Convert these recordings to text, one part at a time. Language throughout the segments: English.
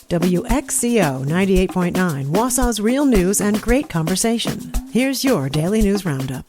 WXCO 98.9, Wausau's real news and great conversation. Here's your Daily News Roundup.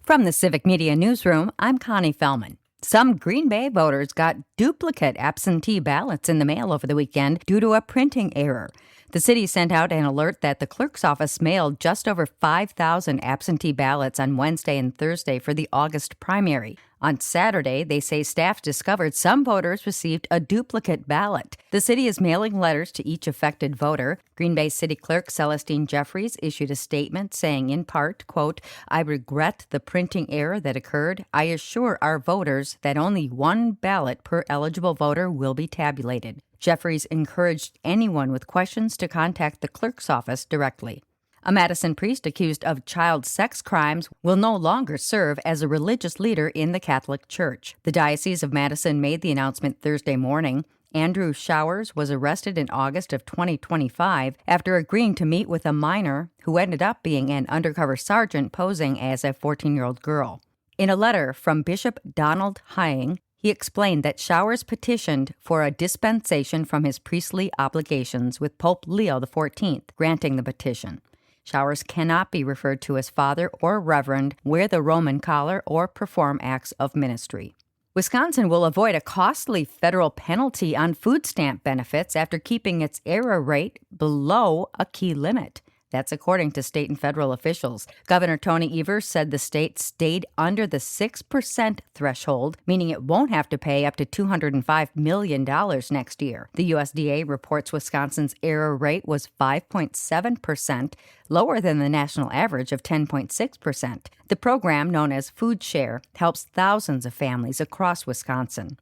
From the Civic Media Newsroom, I'm Connie Fellman. Some Green Bay voters got duplicate absentee ballots in the mail over the weekend due to a printing error. The city sent out an alert that the clerk's office mailed just over 5,000 absentee ballots on Wednesday and Thursday for the August primary. On Saturday, they say staff discovered some voters received a duplicate ballot. The city is mailing letters to each affected voter. Green Bay City Clerk Celestine Jeffries issued a statement saying, in part, quote, "I regret the printing error that occurred. I assure our voters that only one ballot per eligible voter will be tabulated." Jeffries encouraged anyone with questions to contact the clerk's office directly. A Madison priest accused of child sex crimes will no longer serve as a religious leader in the Catholic Church. The Diocese of Madison made the announcement Thursday morning. Andrew Showers was arrested in August of 2025 after agreeing to meet with a minor who ended up being an undercover sergeant posing as a 14-year-old girl. In a letter from Bishop Donald Hying, he explained that Showers petitioned for a dispensation from his priestly obligations with Pope Leo XIV, granting the petition. Showers cannot be referred to as father or reverend, wear the Roman collar, or perform acts of ministry. Wisconsin will avoid a costly federal penalty on food stamp benefits after keeping its error rate below a key limit. That's according to state and federal officials. Governor Tony Evers said the state stayed under the 6% threshold, meaning it won't have to pay up to $205 million next year. The USDA reports Wisconsin's error rate was 5.7%, lower than the national average of 10.6%. The program, known as Food Share, helps thousands of families across Wisconsin.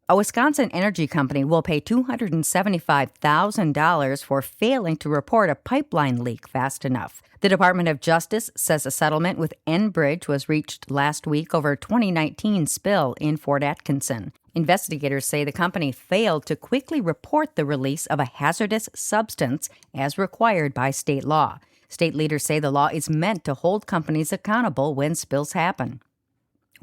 A Wisconsin energy company will pay $275,000 for failing to report a pipeline leak fast enough. The Department of Justice says a settlement with Enbridge was reached last week over a 2019 spill in Fort Atkinson. Investigators say the company failed to quickly report the release of a hazardous substance as required by state law. State leaders say the law is meant to hold companies accountable when spills happen.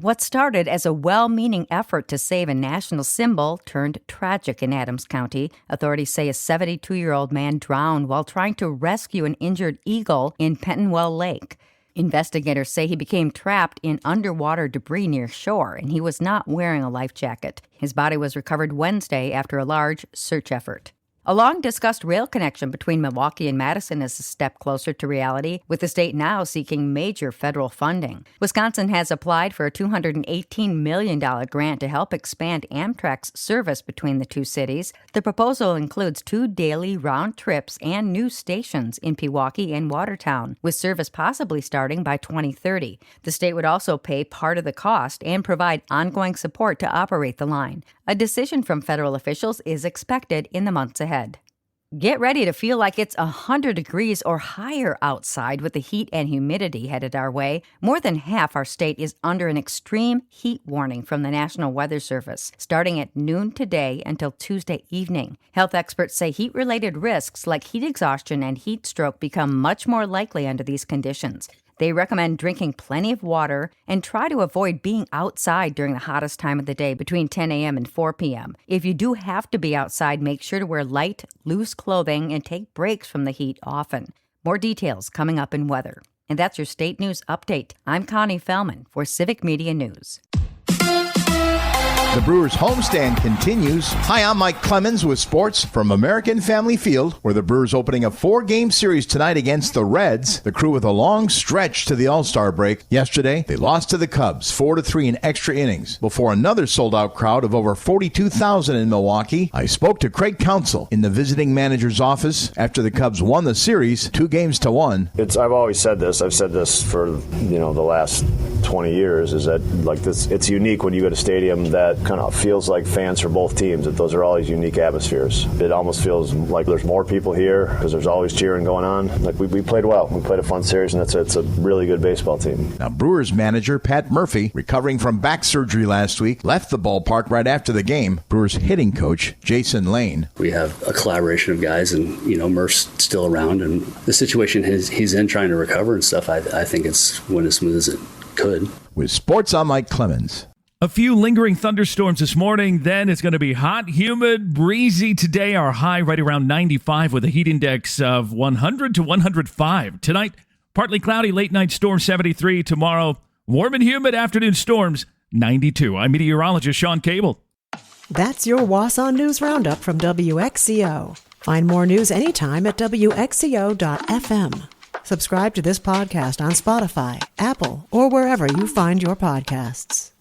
What started as a well-meaning effort to save a national symbol turned tragic in Adams County. Authorities say a 72-year-old man drowned while trying to rescue an injured eagle in Pentonwell Lake. Investigators say he became trapped in underwater debris near shore, and he was not wearing a life jacket. His body was recovered Wednesday after a large search effort. A long-discussed rail connection between Milwaukee and Madison is a step closer to reality, with the state now seeking major federal funding. Wisconsin has applied for a $218 million grant to help expand Amtrak's service between the two cities. The proposal includes 2 daily round trips and new stations in Pewaukee and Watertown, with service possibly starting by 2030. The state would also pay part of the cost and provide ongoing support to operate the line. A decision from federal officials is expected in the months ahead. Get ready to feel like it's 100 degrees or higher outside with the heat and humidity headed our way. More than half our state is under an extreme heat warning from the National Weather Service, starting at noon today until Tuesday evening. Health experts say heat-related risks like heat exhaustion and heat stroke become much more likely under these conditions. They recommend drinking plenty of water and try to avoid being outside during the hottest time of the day between 10 a.m. and 4 p.m. If you do have to be outside, make sure to wear light, loose clothing and take breaks from the heat often. More details coming up in weather. And that's your state news update. I'm Connie Fellman for Civic Media News. The Brewers homestand continues. Hi, I'm Mike Clemens with sports from American Family Field, where the Brewers opening a 4-game series tonight against the Reds. The Crew with a long stretch to the All-Star break. Yesterday, they lost to the Cubs 4-3 in extra innings before another sold-out crowd of over 42,000 in Milwaukee. I spoke to Craig Counsell in the visiting manager's office after the Cubs won the series 2-1. I've always said this. I've said this for the last 20 years. Is that like this? It's unique when you go to a stadium that kind of feels like fans for both teams, that those are always unique atmospheres. It almost feels like there's more people here because there's always cheering going on. Like we played well. We played a fun series, and it's a really good baseball team. Now, Brewers manager Pat Murphy, recovering from back surgery last week, left the ballpark right after the game. Brewers hitting coach Jason Lane. We have a collaboration of guys, and Murph's still around, and the situation he's in trying to recover and stuff, I think it's went as smooth as it could. With sports, I'm Mike Clemens. A few lingering thunderstorms this morning. Then it's going to be hot, humid, breezy today. Our high right around 95 with a heat index of 100 to 105. Tonight, partly cloudy, late night storm 73. Tomorrow, warm and humid afternoon storms 92. I'm meteorologist Sean Cable. That's your Wausau News Roundup from WXCO. Find more news anytime at WXCO.FM. Subscribe to this podcast on Spotify, Apple, or wherever you find your podcasts.